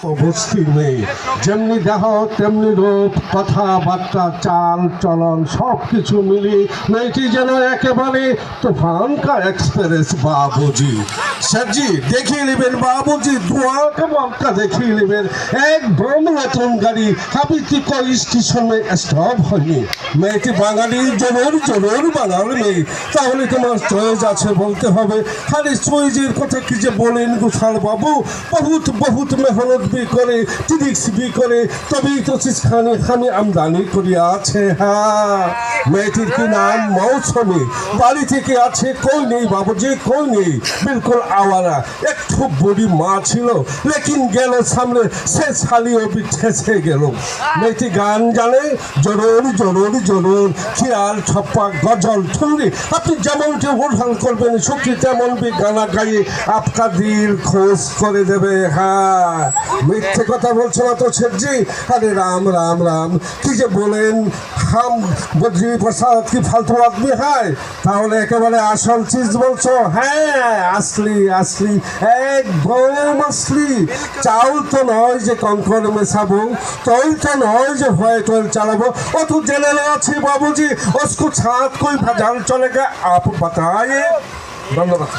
বস্তির মেয়ে, যেমনি দেহ তেমনি রূপ, কথাবার্তা, চাল চলন সব কিছু মিলিয়ে মেয়েটি যেন একেবারে তুফানকা এক্সপ্রেস বাবুজি। স্যারজি দেখিয়ে নেবেন বাবুজি, ধোঁয়াকে মক্কা দেখিয়ে নেবেন। একদম নতুন গাড়ি, হাবিতিক স্টেশনে স্টপ হয়নি। মেয়েটি বাঙালি, জোর জোর বাঙাল মেয়ে। তাহলে তোমার চয়েস আছে বলতে হবে। খালি চয়েসের কথা কি যে বলেন গোসাল বাবু, বহুত বহুত মেহনত বি করে, টিরিক্স বি করে, তবেই তো চিজখানে খানি আমদানি করিয়া আছে। হ্যাঁ, মেয়েটির কি নাম মৌসুমী। বাড়ি থেকে আছে কই নেই বাবুজি, কই নেই, বিলকুল আওয়ারা। একটু বুড়ি মা ছিল, লেকিন গেল সামনে সে শালিও বিঠেসে গেল। মেয়েটি গান জানে, জরুর জরুর জরুর, খেয়াল ছপ্পা গজল ঠুংরি। আপনি যেমনটি উঠান করবেন সত্যি তেমন বি গানা গাইয়ে আপকা দিল খোঁজ করে দেবে। হ্যাঁ, মিথ্যে কথা বলছো না তো শেঠজি? আরে রাম রাম রাম, কি যে বলেন। হাম বদ্রি প্রসাদ কি ফালতু আদমি হয়? তাহলে একেবারে আসল চিজ বলছো? হ্যাঁ, আসলি আসলি, একদম আসলি। চাউল তো নয় যে কঙ্কর মেশাবো, তৈল তো নয় যে হোয়াইট অয়েল চালাবো। ও তো জেনে আছে বাবুজি, उसको साथ कोई भजन चलेगा, आप बताइए। धन्यवाद।